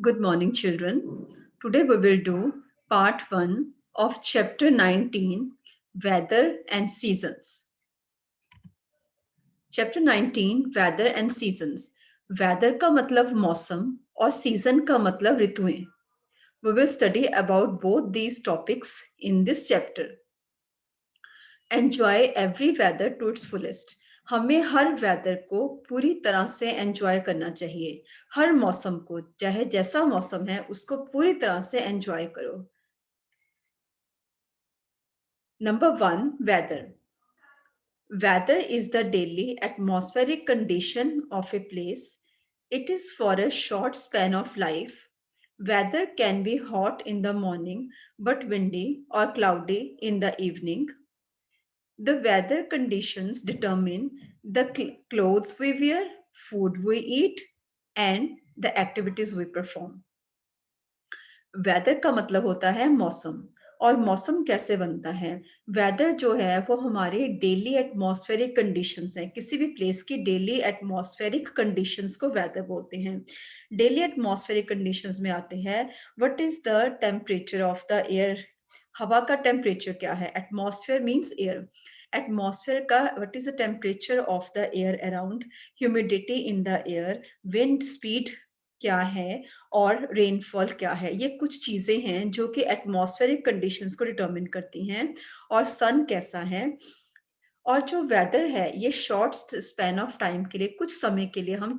Good morning, children. Today we will do part 1 of chapter 19 Weather and Seasons. Chapter 19 Weather and Seasons. Weather का मतलब मौसम और season का मतलब ऋतुएं. We will study about both these topics in this chapter. Enjoy every weather to its fullest. हमें हर weather को पूरी तरह से एंजॉय करना चाहिए. हर मौसम को, चाहे जैसा मौसम है, उसको पूरी तरह से एंजॉय करो. Number 1, weather. Weather is the daily atmospheric condition of a place. It is for a short span of life. Weather can be hot in the morning but windy or cloudy in the evening. The weather conditions determine the clothes we wear, food we eat, and the activities we perform. Weather का मतलब होता है मौसम. और मौसम कैसे बनता है? वेदर जो है वो हमारे डेली एटमॉस्फेरिक कंडीशंस हैं. किसी भी प्लेस की डेली एटमॉस्फेरिक कंडीशंस को वेदर बोलते हैं. डेली एटमॉस्फेरिक कंडीशंस में आते हैं what is the temperature of the air. हवा का टेम्परेचर क्या है? Atmosphere means air. एटमॉस्फेयर का what is the temperature of the air around, humidity in the air, wind speed क्या है और रेनफॉल क्या है. ये कुछ चीजें हैं जो कि एटमॉस्फेरिक कंडीशंस को डिटरमिन करती हैं. और सन कैसा है. और जो वेदर है ये शॉर्ट स्पैन ऑफ टाइम के लिए, कुछ समय के लिए हम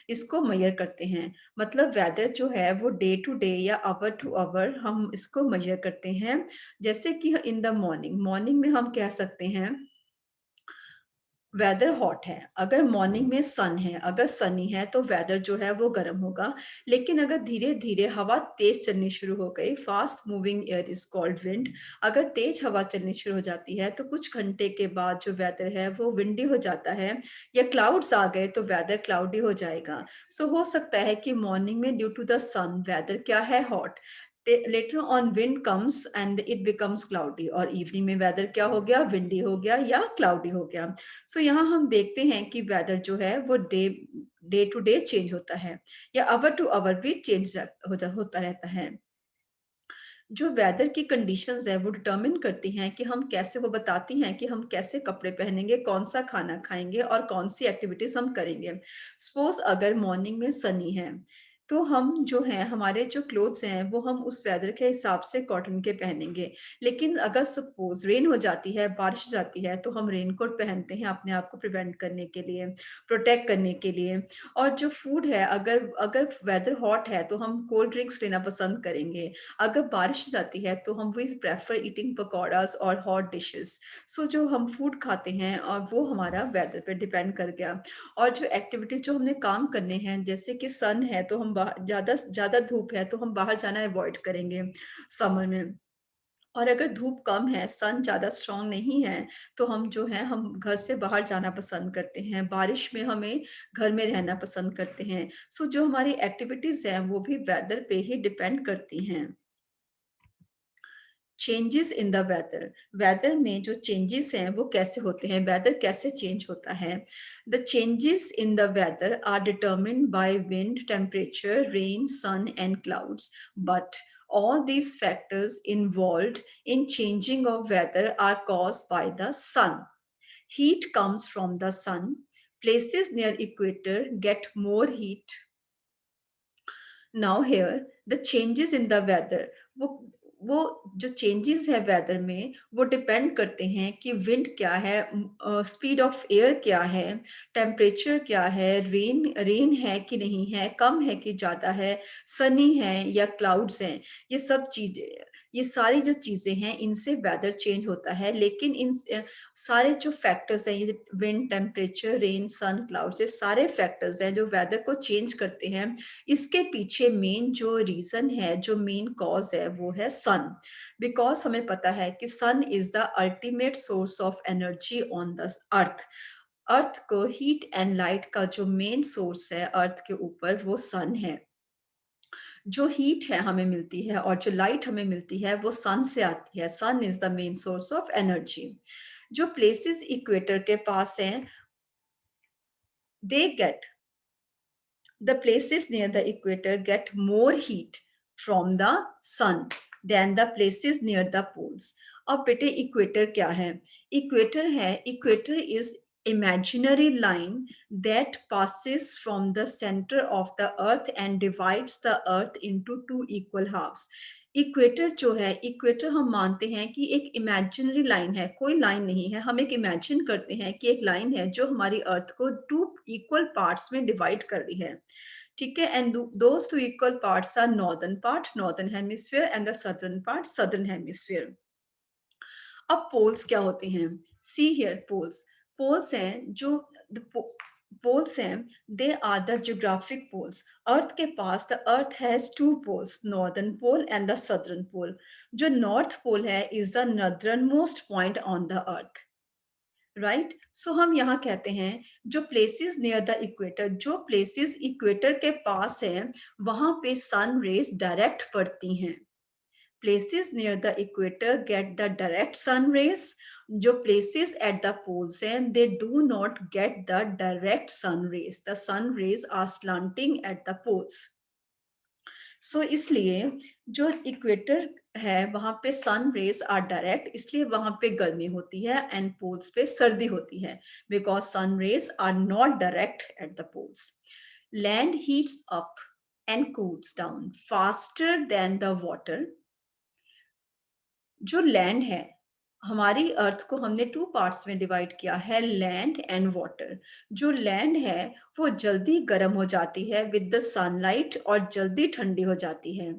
इसको मेजर करते हैं. मतलब वेदर जो है वो डे टू डे या आवर टू आवर हम इसको मेजर करते हैं. जैसे कि इन द मॉर्निंग, मॉर्निंग में हम कह सकते हैं वेदर हॉट है. अगर मॉर्निंग में सन है, अगर सनी है तो वेदर जो है वो गर्म होगा. लेकिन अगर धीरे धीरे हवा तेज चलनी शुरू हो गई, fast moving air is called wind. अगर तेज हवा चलनी शुरू हो जाती है तो कुछ घंटे के बाद जो वेदर है वो विंडी हो जाता है. या क्लाउड्स आ गए तो वेदर क्लाउडी हो जाएगा. सो हो सकता है कि मॉर्निंग में due to the sun weather क्या है, hot. Later on wind comes and it becomes cloudy. और इवनिंग में वेदर क्या हो गया, विंडी हो गया या क्लाउडी हो गया. सो यहाँ हम देखते हैं कि वेदर जो है वो डे टू डे चेंज होता है या आवर टू आवर भी चेंज होता रहता है. जो वेदर की कंडीशंस है वो डिटरमिन करती हैं कि हम कैसे, वो बताती हैं कि हम कैसे कपड़े पहनेंगे, कौन सा खाना खाएंगे और कौन सी एक्टिविटीज हम करेंगे. सपोज अगर मॉर्निंग में सनी है तो हम जो है हमारे जो क्लोथ्स हैं वो हम उस वेदर के हिसाब से कॉटन के पहनेंगे. लेकिन अगर सपोज रेन हो जाती है, बारिश हो जाती है, तो हम रेन कोट पहनते हैं अपने आप को प्रिवेंट करने के लिए, प्रोटेक्ट करने के लिए. और जो फूड है, अगर अगर वेदर हॉट है तो हम कोल्ड ड्रिंक्स लेना पसंद करेंगे. अगर बारिश जाती है तो हम वी प्रेफर ईटिंग पकौड़ास और हॉट डिशेस. सो जो हम फूड खाते हैं और वो हमारा वेदर पे डिपेंड कर गया. और जो एक्टिविटीज जो हमने काम करने हैं, जैसे कि सन है तो हम ज्यादा ज्यादा धूप है तो हम बाहर जाना अवॉइड करेंगे समर में. और अगर धूप कम है, सन ज्यादा स्ट्रांग नहीं है, तो हम जो है हम घर से बाहर जाना पसंद करते हैं. बारिश में हमें घर में रहना पसंद करते हैं. सो जो हमारी एक्टिविटीज हैं वो भी वेदर पे ही डिपेंड करती हैं. Changes in the weather. Weather में जो चेंजेस हैं वो कैसे होते हैं, वेदर कैसे चेंज होता है. The changes in the weather are determined by wind, temperature, rain, sun and clouds. But all these factors involved in changing of weather are caused by the sun. Heat comes from the sun. Places near equator get more heat. Now here the changes in the weather, वो जो changes है weather में वो depend करते हैं कि wind क्या है, स्पीड ऑफ एयर क्या है, टेम्परेचर क्या है, रेन है कि नहीं है, कम है कि ज़्यादा है, सनी है या क्लाउड्स हैं. ये सब चीज़ें, ये सारी जो चीज़ें हैं इनसे वेदर चेंज होता है. लेकिन इन सारे जो फैक्टर्स हैं, ये विंड, टेम्परेचर, रेन, सन, क्लाउड्स, ये सारे फैक्टर्स हैं जो वेदर को चेंज करते हैं. इसके पीछे मेन जो रीजन है, जो मेन कॉज है वो है सन. बिकॉज हमें पता है कि sun is the ultimate source of energy on the earth. Earth को हीट एंड लाइट का जो मेन सोर्स है अर्थ के ऊपर वो सन है. जो हीट है हमें मिलती है और जो लाइट हमें मिलती है वो सन से आती है. Sun is the main source of energy. जो प्लेसेस इक्वेटर के पास हैं, they get The places near the equator get more heat from the sun than the places near the poles. अब बेटे इक्वेटर क्या है? इक्वेटर है, equator is imaginary line that passes from the center of the earth and divides the earth into two equal halves. Equator जो है, equator हम मानते हैं कि एक इमेजिनरी लाइन है, कोई लाइन नहीं है, हम एक इमेजिन करते हैं कि एक लाइन है जो हमारी अर्थ को टू इक्वल पार्ट्स में डिवाइड कर रही है, ठीक है। And those two equal parts are northern part, northern hemisphere, and the southern part, southern hemisphere. अब पोल्स क्या होते हैं? सी हियर पोल्स, पोल्स हैं जो पोल्स हैं, they are the geographic poles. Earth के पास the earth has two poles, northern pole and the southern pole. जो नॉर्थ पोल है is the northern most point on the earth, right. So हम यहाँ कहते हैं जो प्लेसेस नियर द इक्वेटर, जो प्लेसेस इक्वेटर के पास है वहां पे सन रेज डायरेक्ट पड़ती हैं। places near the equator get the direct sun rays. जो places at the poles हैं, they do not get the direct sun rays. The sun rays are slanting at the poles. So इसलिए जो equator है वहां पे सन rays are direct, इसलिए वहां पे गर्मी होती है एंड पोल्स पे सर्दी होती है, because sun rays are not direct at the poles. Land heats up and cools down faster than the water. जो लैंड है, हमारी अर्थ को हमने टू पार्ट्स में डिवाइड किया है, लैंड एंड वाटर। जो लैंड है वो जल्दी गर्म हो जाती है विद द सनलाइट और जल्दी ठंडी हो जाती है,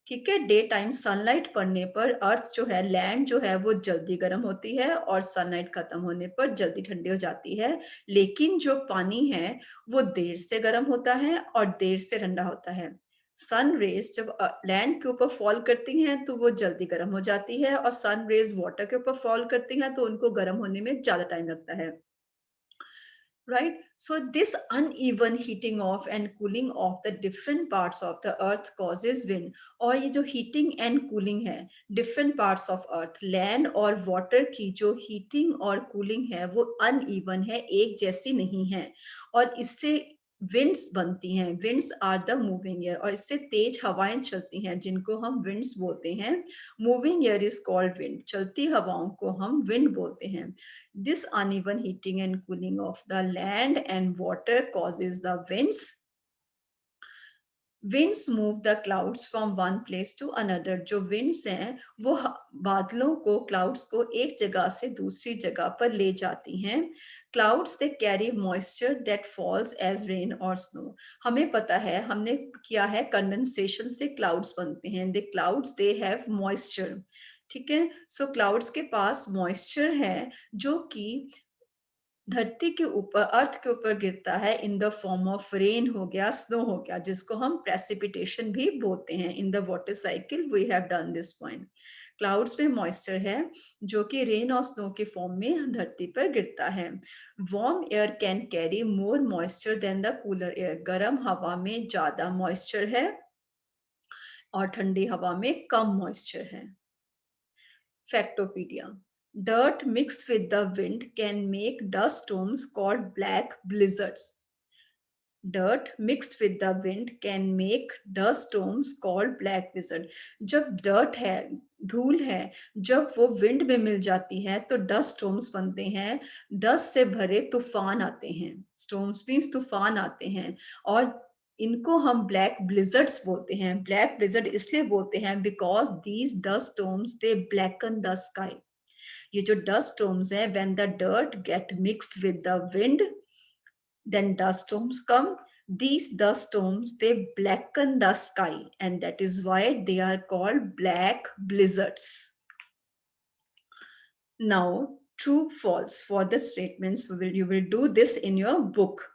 ठीक है। डे टाइम सनलाइट पड़ने पर अर्थ जो है, लैंड जो है वो जल्दी गर्म होती है और सनलाइट खत्म होने पर जल्दी ठंडी हो जाती है। लेकिन जो पानी है वो देर से गर्म होता है और देर से ठंडा होता है। सन रेज जब लैंड के ऊपर फॉल करती हैं तो वो जल्दी गर्म हो जाती है, और सन रेज वाटर के ऊपर फॉल करती हैं तो उनको गर्म होने में ज्यादा टाइम लगता है, right? So this uneven heating of and cooling of the different parts of the earth causes wind. और ये जो heating and cooling है different parts of earth, land और water की जो heating और cooling है वो uneven है, एक जैसी नहीं है, और इससे winds बनती हैं। winds are the moving air, और इससे तेज हवाएं चलती हैं जिनको हम winds बोलते हैं। moving air is called wind, चलती हवाओं को हम wind बोलते हैं। This uneven heating and cooling of the land and water causes the winds. Winds move the clouds from one place to another. जो winds हैं वो बादलों को, clouds को एक जगह से दूसरी जगह पर ले जाती हैं। Clouds they carry moisture that falls as rain or snow. हमें पता है, हमने किया है, कंडेंसेशन से clouds बनते हैं। The clouds they have moisture, ठीक है। सो क्लाउड्स के पास मॉइस्चर है जो कि धरती के ऊपर, अर्थ के ऊपर गिरता है in the form of rain हो गया, स्नो हो गया, जिसको हम प्रेसिपिटेशन भी बोलते हैं। In the water cycle we have done this point. Clouds में मॉइस्चर है जो कि रेन और स्नो के फॉर्म में धरती पर गिरता है। Warm air can carry more moisture than the cooler air. गर्म हवा में ज्यादा मॉइस्चर है और ठंडी हवा में कम मॉइस्चर है। Factopedia. Dirt mixed with the wind can make dust storms called black blizzards. Dirt mixed with the wind can make dust storms called black blizzard. जब dirt है, धूल है, जब वो wind में मिल जाती है तो dust storms बनते हैं, dust से भरे तूफान आते हैं। Storms means तूफान आते हैं, और इनको हम ब्लैक ब्लिजर्ड्स बोलते हैं। ब्लैक ब्लिजर्ड इसलिए बोलते हैं because these dust storms they blacken the sky. ये जो डस्ट स्टॉर्म्स है, when the dirt get mixed with the wind, then dust storms come. These dust storms they blacken the sky, and that is why they are called black blizzards. Now, true false for the statements, you will do this in your book.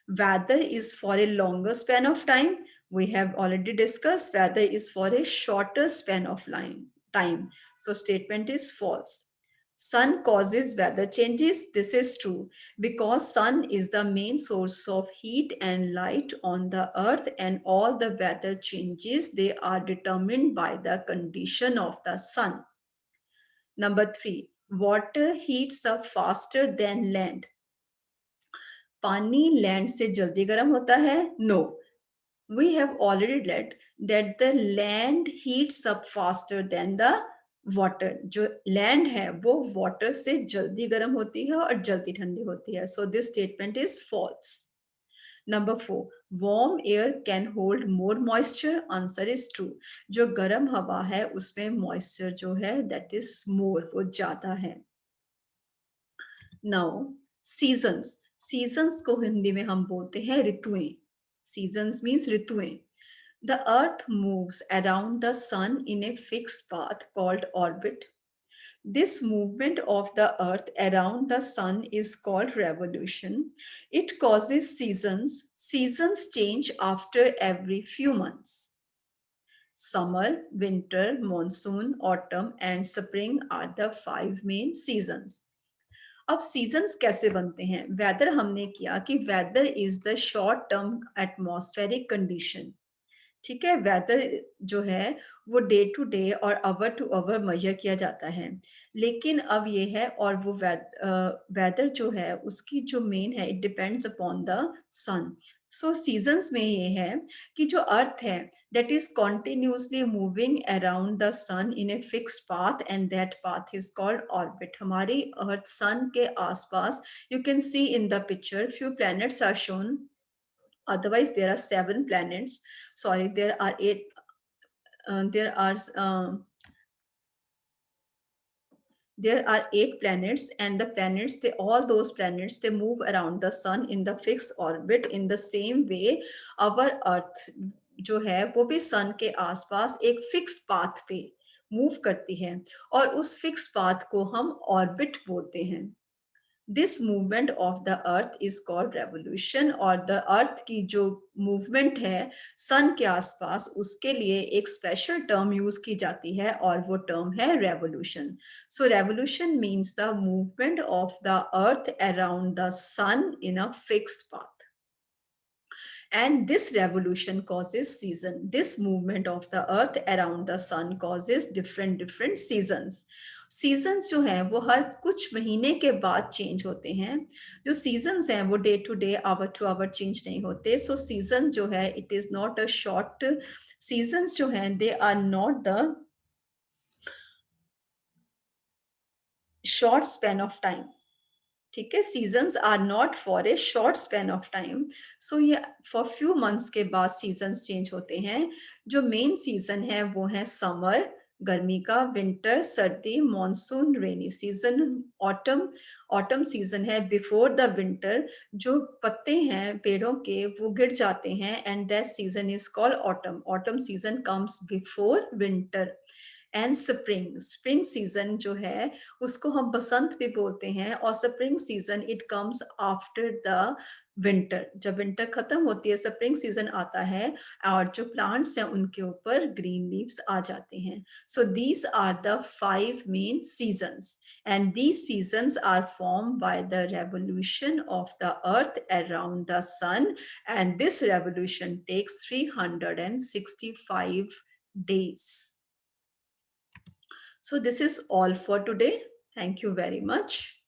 Weather is for a longer span of time. We have already discussed weather is for a shorter span of time. So statement is false. Sun causes weather changes. This is true because sun is the main source of heat and light on the earth, and all the weather changes, they are determined by the condition of the sun. Number 3, water heats up faster than land. पानी land से जल्दी गर्म होता है? No, We have already read that the land heats up faster than the water. जो land है वो water से जल्दी गर्म होती है और जल्दी ठंडी होती है. So this statement is false. Number 4, warm air can hold more moisture. Answer is true. जो गर्म हवा है उसमें moisture जो है that is more, वो ज़्यादा है. Now seasons. Seasons को हिंदी में हम बोलते हैं ऋतुएं. Seasons means ऋतुएं. The earth moves around the sun in a fixed path called orbit. This movement of the earth around the sun is called revolution. It causes seasons. Seasons change after every few months. Summer, winter, monsoon, autumn, and spring are the 5 main seasons. अब seasons कैसे बनते हैं? Weather हमने किया कि weather is the short term atmospheric condition. ठीक है, weather जो है वो डे टू डे और आवर टू आवर मेजर किया जाता है. लेकिन अब ये है और वो वेदर जो है उसकी जो मेन है it depends upon the sun. So seasons में ये है कि जो अर्थ है that is continuously moving around the sun in a fixed path and that path is called orbit. हमारी अर्थ सन के आसपास, you can see in the picture few planets are shown. Otherwise, there are 7 planets. Sorry, there are 8. There are there are 8 planets, and the planets, they all those planets, they move around the sun in the fixed orbit. In the same way, our Earth जो है वो भी sun के आसपास एक fixed path पे move करती है और उस fixed path को हम orbit बोलते हैं. This movement of the earth is called revolution. और the earth की जो movement है sun के आसपास उसके लिए एक special term use की जाती है और वो term है revolution. So revolution means the movement of the earth around the sun in a fixed path. And this revolution causes season. This movement of the earth around the sun causes different seasons. Seasons जो हैं वो हर कुछ महीने के बाद change होते हैं. जो सीजन्स हैं वो day to day hour to hour change नहीं होते. सो सीजन जो है it is not a short. Seasons जो हैं they are not the short span of time. ठीक है, seasons are not for a short span of time. So ये for few months के बाद सीजन्स चेंज होते हैं. जो मेन सीजन है वो है समर, गर्मी का, विंटर, सर्दी, monsoon, rainy season, autumn. Autumn season है बिफोर द विंटर. जो पत्ते हैं पेड़ों के वो गिर जाते हैं and that season is called autumn. Autumn season comes before winter. And spring. Spring season जो है उसको हम बसंत भी बोलते हैं और spring season it comes after the winter. जब विंटर खत्म होती है स्प्रिंग सीजन आता है और जो प्लांट्स हैं उनके ऊपर ग्रीन लीव्स आ जाते हैं. So these are the 5 main seasons and these seasons are form by the revolution of the earth around the sun and this revolution takes 365 days. So this is all for today. Thank you very much.